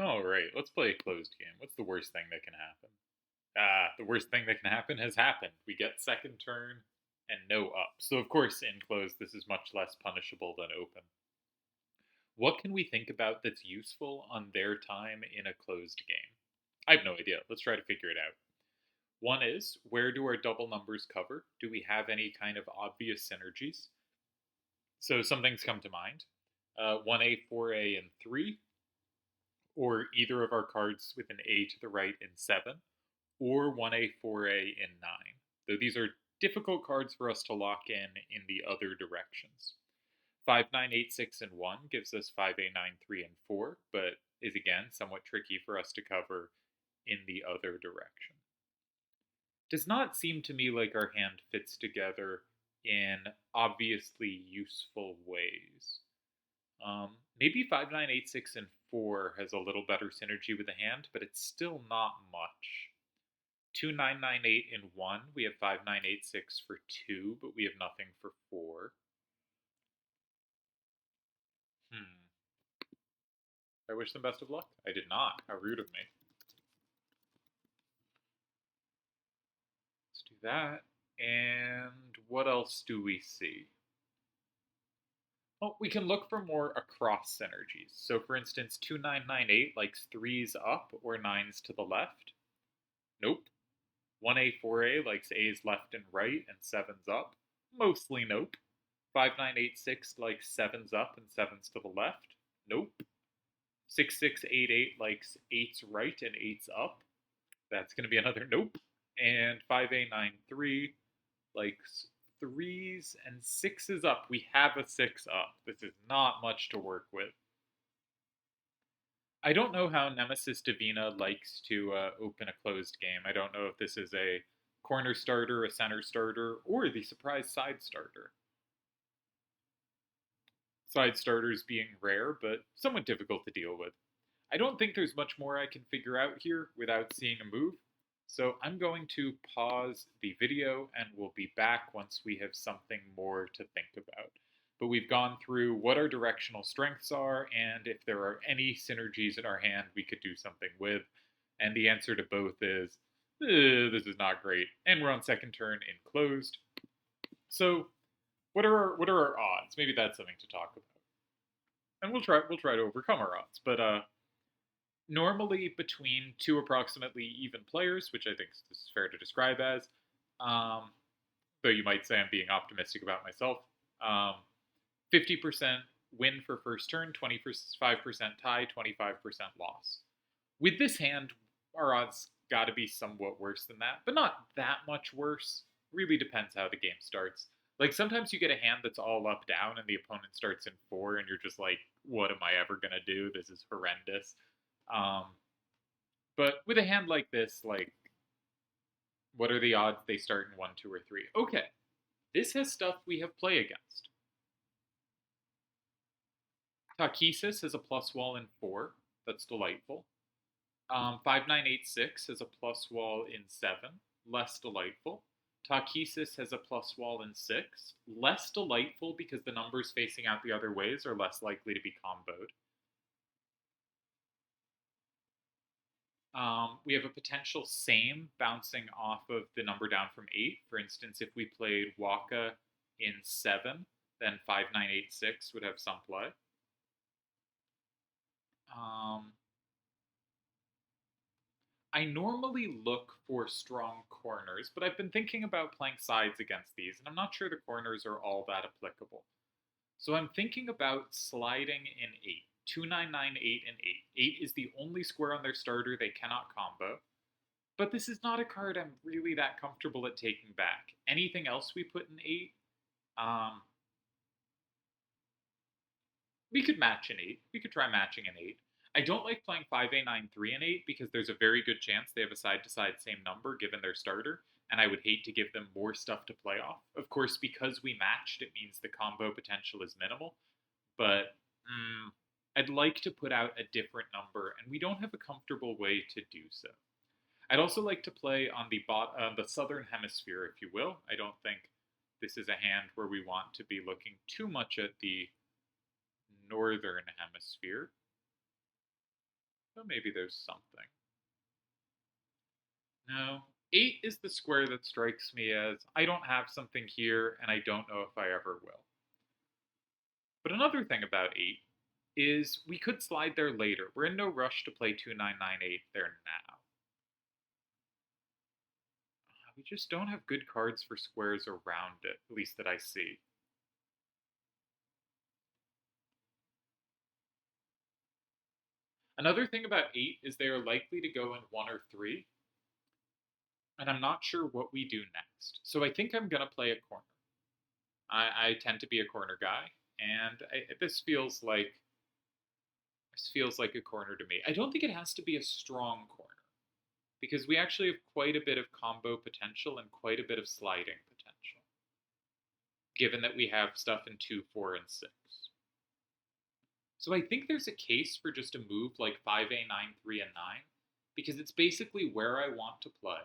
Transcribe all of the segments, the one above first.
All right, let's play a closed game. What's the worst thing that can happen? The worst thing that can happen has happened. We get second turn and no up. So, of course, in closed, this is much less punishable than open. What can we think about that's useful on their time in a closed game? I have no idea. Let's try to figure it out. One is, where do our double numbers cover? Do we have any kind of obvious synergies? So, some things come to mind 1A, 4A, and 3, or either of our cards with an A to the right in 7, or 1A, 4A in 9. Though these are difficult cards for us to lock in the other directions. 5, 9, 8, 6, and 1 gives us 5A, 9, 3, and 4, but is again somewhat tricky for us to cover in the other direction. Does not seem to me like our hand fits together in obviously useful ways. Maybe 5, 9, 8, 6, and 4 has a little better synergy with the hand, but it's still not much. 2, 9, 9, 8, and 1. We have 5, 9, 8, 6 for 2, but we have nothing for 4. I wish them best of luck. I did not. How rude of me. Let's do that. And what else do we see? Well, we can look for more across synergies. So, for instance, 2998 likes 3s up or 9s to the left. Nope. 1A, 4A likes A's left and right and 7s up. Mostly nope. 5986 likes 7s up and 7s to the left. Nope. 6688 likes 8s right and 8s up. That's going to be another nope. And 5A93 likes 3s and 6s up. We have a 6 up. This is not much to work with. I don't know how Nemesis Divina likes to open a closed game. I don't know if this is a corner starter, a center starter, or the surprise side starter. Side starters being rare, but somewhat difficult to deal with. I don't think there's much more I can figure out here without seeing a move, so I'm going to pause the video and we'll be back once we have something more to think about. But we've gone through what our directional strengths are and if there are any synergies in our hand we could do something with. And the answer to both is, this is not great. And we're on second turn in closed. So what are our odds? Maybe that's something to talk about. And we'll try to overcome our odds. But normally between two approximately even players, which I think is fair to describe as, um, though you might say I'm being optimistic about myself. 50% win for first turn, 25% tie, 25% loss. With this hand, our odds got to be somewhat worse than that, but not that much worse. Really depends how the game starts. Like sometimes you get a hand that's all up down and the opponent starts in 4 and you're just like, what am I ever going to do? This is horrendous. Um, but with a hand like this, like, what are the odds they start in 1, 2, or 3? Okay, this has stuff we have play against. Takesis has a plus wall in 4. That's delightful. 5986 has a plus wall in 7. Less delightful. Takesis has a plus wall in 6. Less delightful because the numbers facing out the other ways are less likely to be comboed. We have a potential same bouncing off of the number down from 8. For instance, if we played Waka in 7, then 5986 would have some play. I normally look for strong corners, but I've been thinking about playing sides against these, and I'm not sure the corners are all that applicable. So I'm thinking about sliding in 8. 2, 9, 9, 8, and 8. 8 is the only square on their starter they cannot combo. But this is not a card I'm really that comfortable at taking back. Anything else we put in 8, um, we could match an 8. We could try matching an 8. I don't like playing 5A, 9, 3, and 8 because there's a very good chance they have a side to side same number given their starter, and I would hate to give them more stuff to play off. Of course, because we matched, it means the combo potential is minimal, but I'd like to put out a different number, and we don't have a comfortable way to do so. I'd also like to play on the southern hemisphere, if you will. I don't think this is a hand where we want to be looking too much at the northern hemisphere. So maybe there's something. No. 8 is the square that strikes me as I don't have something here and I don't know if I ever will. But another thing about 8 is we could slide there later. We're in no rush to play 2998 there now. We just don't have good cards for squares around it, at least that I see. Another thing about 8 is they are likely to go in 1 or 3, and I'm not sure what we do next. So I think I'm going to play a corner. I tend to be a corner guy, and this feels like a corner to me. I don't think it has to be a strong corner, because we actually have quite a bit of combo potential and quite a bit of sliding potential, given that we have stuff in 2, 4, and 6. So I think there's a case for just a move like 5A, 9, 3, and 9, because it's basically where I want to play.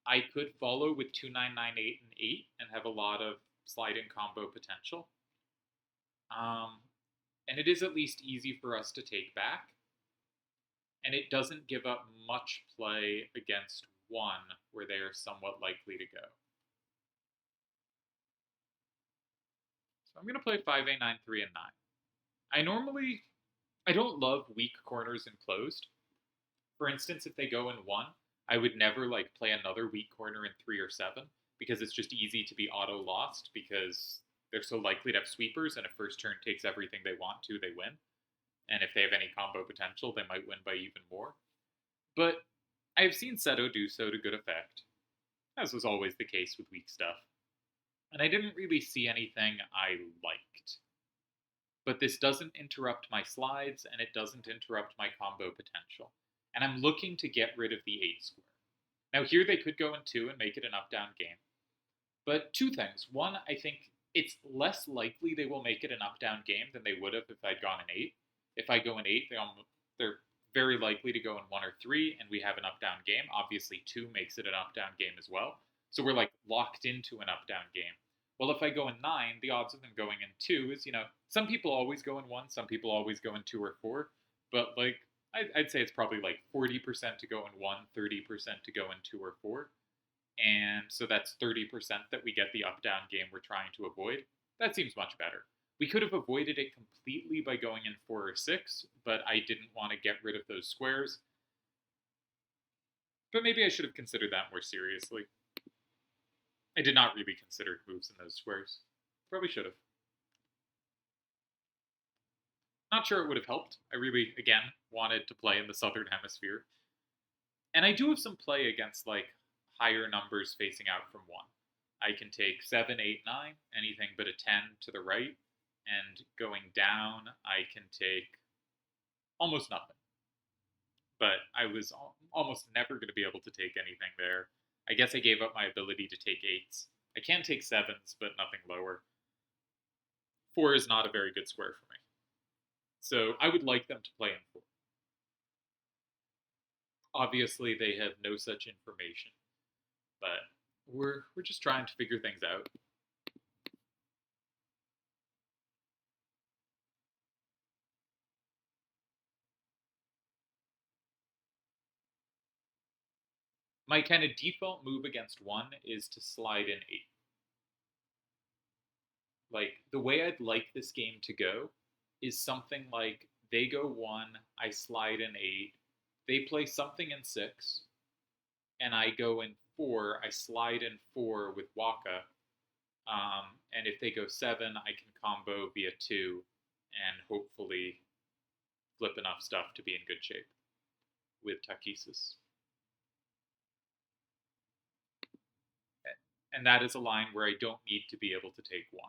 I could follow with 2, 9, 9, 8, and 8 and have a lot of sliding combo potential. And it is at least easy for us to take back. And it doesn't give up much play against 1 where they are somewhat likely to go. So I'm going to play 5A, 9, 3, and 9. I don't love weak corners in closed. For instance, if they go in 1, I would never play another weak corner in 3 or 7, because it's just easy to be auto lost because they're so likely to have sweepers, and if first turn takes everything they want to, they win. And if they have any combo potential, they might win by even more. But I've seen Seto do so to good effect, as was always the case with weak stuff. And I didn't really see anything I liked. But this doesn't interrupt my slides, and it doesn't interrupt my combo potential. And I'm looking to get rid of the 8 square. Now here they could go in 2 and make it an up-down game. But 2 things. 1, I think it's less likely they will make it an up-down game than they would have if I'd gone in 8. If I go in 8, they're very likely to go in 1 or 3, and we have an up-down game. Obviously, 2 makes it an up-down game as well. So we're locked into an up-down game. Well, if I go in 9, the odds of them going in 2 is, some people always go in 1, some people always go in 2 or 4. But, I'd say it's probably 40% to go in 1, 30% to go in 2 or 4. And so that's 30% that we get the up-down game we're trying to avoid. That seems much better. We could have avoided it completely by going in 4 or 6, but I didn't want to get rid of those squares. But maybe I should have considered that more seriously. I did not really consider moves in those squares. Probably should have. Not sure it would have helped. I really, again, wanted to play in the Southern Hemisphere. And I do have some play against, higher numbers facing out from 1. I can take 7, 8, 9, anything but a 10 to the right, and going down, I can take almost nothing. But I was almost never going to be able to take anything there. I guess I gave up my ability to take 8s. I can take 7s, but nothing lower. 4 is not a very good square for me. So I would like them to play in 4. Obviously, they have no such information, but we're just trying to figure things out. My kind of default move against 1 is to slide in 8. The way I'd like this game to go is something like they go 1, I slide in 8, they play something in 6, and I go in 4, I slide in 4 with Waka, and if they go 7, I can combo via 2, and hopefully flip enough stuff to be in good shape with Takesis. And that is a line where I don't need to be able to take 1.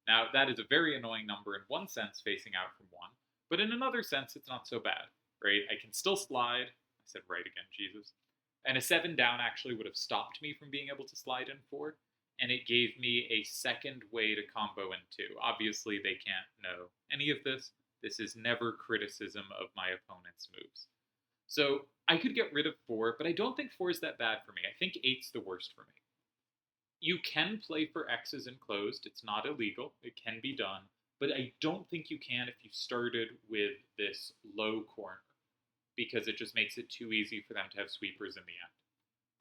Now, that is a very annoying number in one sense, facing out from 1, but in another sense, it's not so bad, right? I can still slide. I said right again, Jesus. And a 7 down actually would have stopped me from being able to slide in 4, and it gave me a second way to combo in 2. Obviously, they can't know any of this. This is never criticism of my opponent's moves. So I could get rid of 4, but I don't think 4 is that bad for me. I think 8's the worst for me. You can play for X's enclosed. It's not illegal. It can be done. But I don't think you can if you started with this low corner, because it just makes it too easy for them to have sweepers in the end.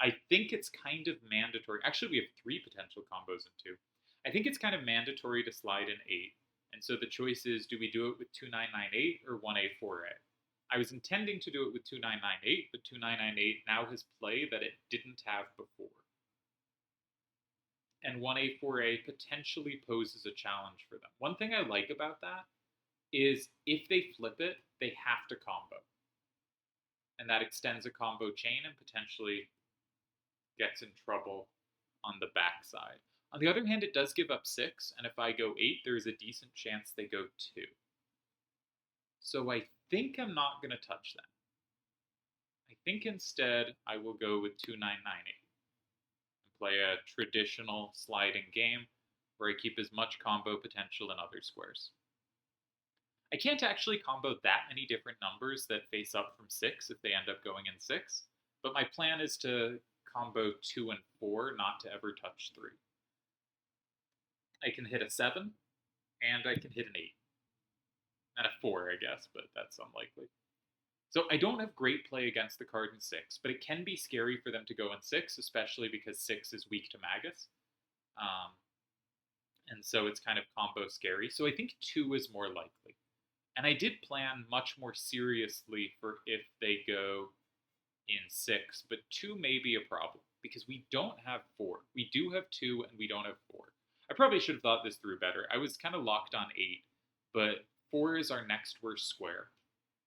I think it's kind of mandatory. Actually, we have 3 potential combos in 2. I think it's kind of mandatory to slide in 8. And so the choice is, do we do it with 2998 or 1A4A? I was intending to do it with 2998, but 2998 now has play that it didn't have before. And 1A4A potentially poses a challenge for them. One thing I like about that is if they flip it, they have to combo. And that extends a combo chain and potentially gets in trouble on the backside. On the other hand, it does give up 6, and if I go 8, there is a decent chance they go 2. So I think I'm not going to touch that. I think instead I will go with 2998 and play a traditional sliding game where I keep as much combo potential in other squares. I can't actually combo that many different numbers that face up from 6 if they end up going in 6, but my plan is to combo 2 and 4, not to ever touch 3. I can hit a 7, and I can hit an 8. And a 4, I guess, but that's unlikely. So I don't have great play against the card in 6, but it can be scary for them to go in 6, especially because 6 is weak to Magus. And so it's kind of combo scary. So I think 2 is more likely. And I did plan much more seriously for if they go in 6, but 2 may be a problem because we don't have 4. We do have 2 and we don't have 4. I probably should have thought this through better. I was kind of locked on 8, but 4 is our next worst square.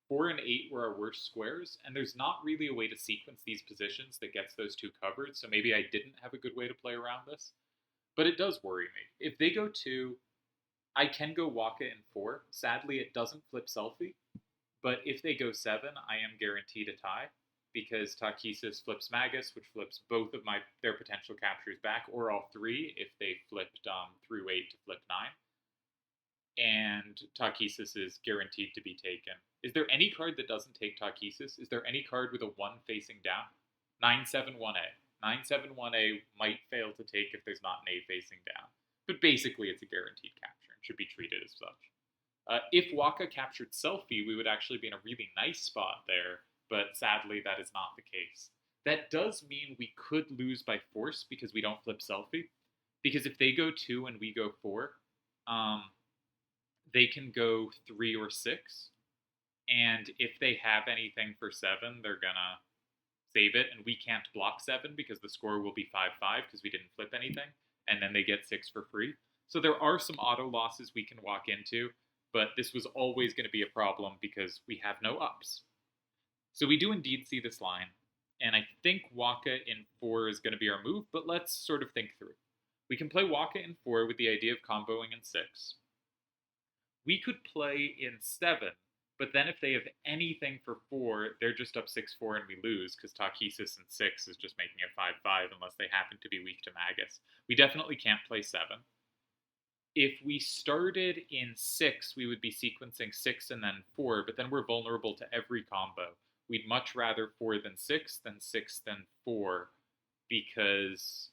4 and 8 were our worst squares, and there's not really a way to sequence these positions that gets those 2 covered, so maybe I didn't have a good way to play around this. But it does worry me. If they go 2, I can go Waka in 4. Sadly, it doesn't flip selfie, but if they go 7, I am guaranteed a tie, because Takesis flips Magus, which flips both of their potential captures back, or all 3 if they flipped through 8 to flip 9. And Takesis is guaranteed to be taken. Is there any card that doesn't take Takesis? Is there any card with a 1 facing down? 971A. 971A might fail to take if there's not an A facing down. But basically, it's a guaranteed capture and should be treated as such. If Waka captured Selfie, we would actually be in a really nice spot there, but sadly, that is not the case. That does mean we could lose by force because we don't flip Selfie. Because if they go 2 and we go 4, they can go 3 or 6. And if they have anything for 7, they're going to save it. And we can't block 7 because the score will be 5-5 because we didn't flip anything. And then they get 6 for free. So there are some auto losses we can walk into. But this was always going to be a problem because we have no ups. So we do indeed see this line. And I think Waka in 4 is going to be our move. But let's sort of think through. We can play Waka in 4 with the idea of comboing in 6. We could play in 7, but then if they have anything for 4, they're just up 6-4 and we lose, because Takesis in 6 is just making it 5-5 unless they happen to be weak to Magus. We definitely can't play 7. If we started in 6, we would be sequencing 6 and then 4, but then we're vulnerable to every combo. We'd much rather 4 than 6 than 6 than 4, because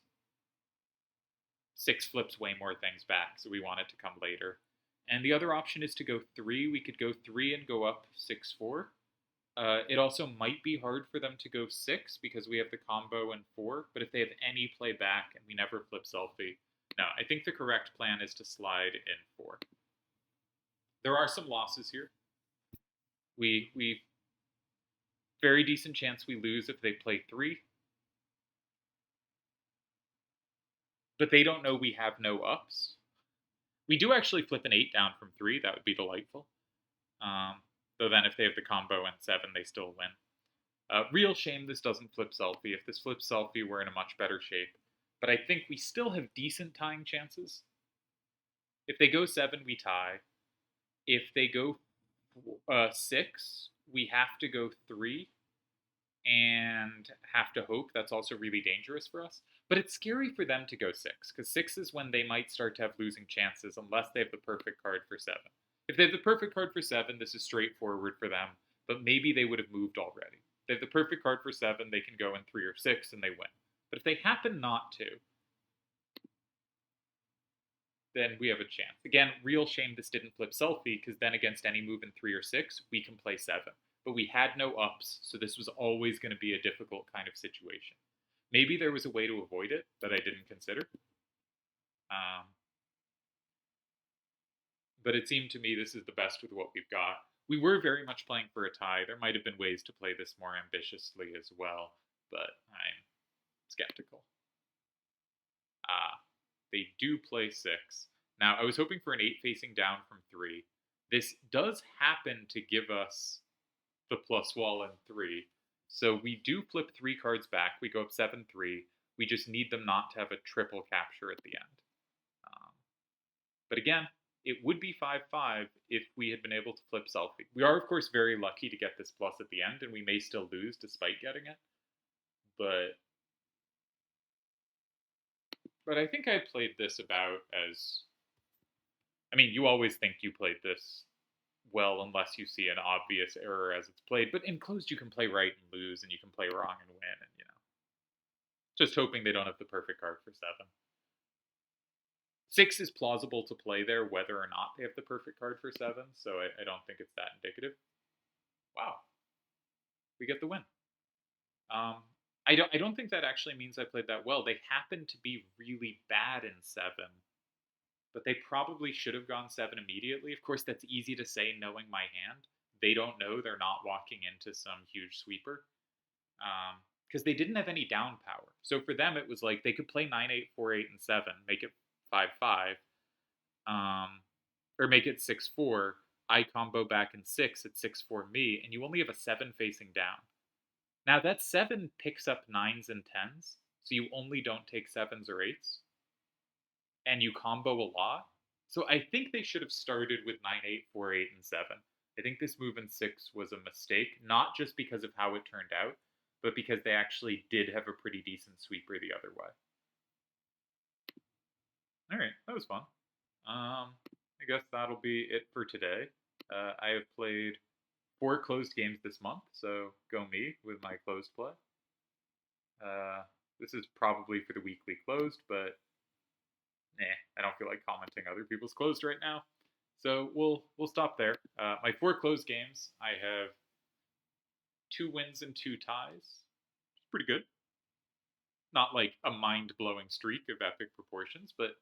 6 flips way more things back, so we want it to come later. And the other option is to go 3. We could go 3 and go up 6-4. It also might be hard for them to go 6 because we have the combo in 4. But if they have any play back and we never flip Selfie, no, I think the correct plan is to slide in 4. There are some losses here. We very decent chance we lose if they play 3. But they don't know we have no ups. We do actually flip an 8 down from 3. That would be delightful. Though then if they have the combo in 7, they still win. Real shame this doesn't flip Selfie. If this flips Selfie, we're in a much better shape. But I think we still have decent tying chances. If they go 7, we tie. If they go 6, we have to go 3 and have to hope. That's also really dangerous for us. But it's scary for them to go 6, because 6 is when they might start to have losing chances unless they have the perfect card for 7. If they have the perfect card for 7, this is straightforward for them, but maybe they would have moved already. If they have the perfect card for 7, they can go in 3 or 6 and they win. But if they happen not to, then we have a chance. Again, real shame this didn't flip Selfie, because then against any move in 3 or 6, we can play 7. but we had no ups, so this was always going to be a difficult kind of situation. Maybe there was a way to avoid it that I didn't consider. Um, but it seemed to me this is the best with what we've got. We were very much playing for a tie. There might have been ways to play this more ambitiously as well, but I'm skeptical. They do play 6. Now, I was hoping for an 8 facing down from 3. This does happen to give us the plus wall and 3. So we do flip 3 cards back. We go up 7-3. We just need them not to have a triple capture at the end. But again, it would be 5-5 if we had been able to flip Selfie. We are, of course, very lucky to get this plus at the end, and we may still lose despite getting it. But I think I played this about as... I mean, you always think you played this well unless you see an obvious error as it's played. But in closed, you can play right and lose, and you can play wrong and win, and, just hoping they don't have the perfect card for 7. 6 is plausible to play there whether or not they have the perfect card for 7, so I don't think it's that indicative. Wow. We get the win. I don't think that actually means I played that well. They happen to be really bad in 7, but they probably should have gone 7 immediately. Of course, that's easy to say knowing my hand. They don't know they're not walking into some huge sweeper. Because they didn't have any down power. So for them, it was like they could play 9-8, 4-8, and 7, make it 5-5, or make it 6-4. I combo back in 6 at 6-4 me, and you only have a 7 facing down. Now that 7 picks up 9s and 10s, so you only don't take 7s or 8s, and you combo a lot. So I think they should have started with 9-8, 4-8, and 7. I think this move in 6 was a mistake, not just because of how it turned out, but because they actually did have a pretty decent sweeper the other way. All right, that was fun. I guess that'll be it for today. I have played 4 closed games this month, so go me with my closed play. This is probably for the weekly closed, but I don't feel like commenting other people's closed right now. So we'll stop there. My 4 closed games, I have 2 wins and 2 ties. Pretty good. Not like a mind-blowing streak of epic proportions, but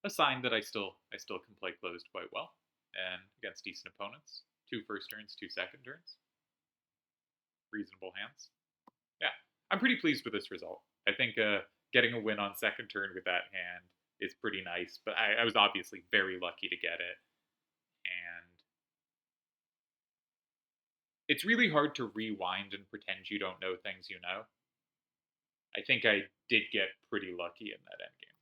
a sign that I still can play closed quite well, and against decent opponents. 2 first turns, 2 second turns. Reasonable hands. Yeah, I'm pretty pleased with this result. I think getting a win on second turn with that hand is pretty nice, but I was obviously very lucky to get it. And it's really hard to rewind and pretend you don't know things you know. I think I did get pretty lucky in that endgame.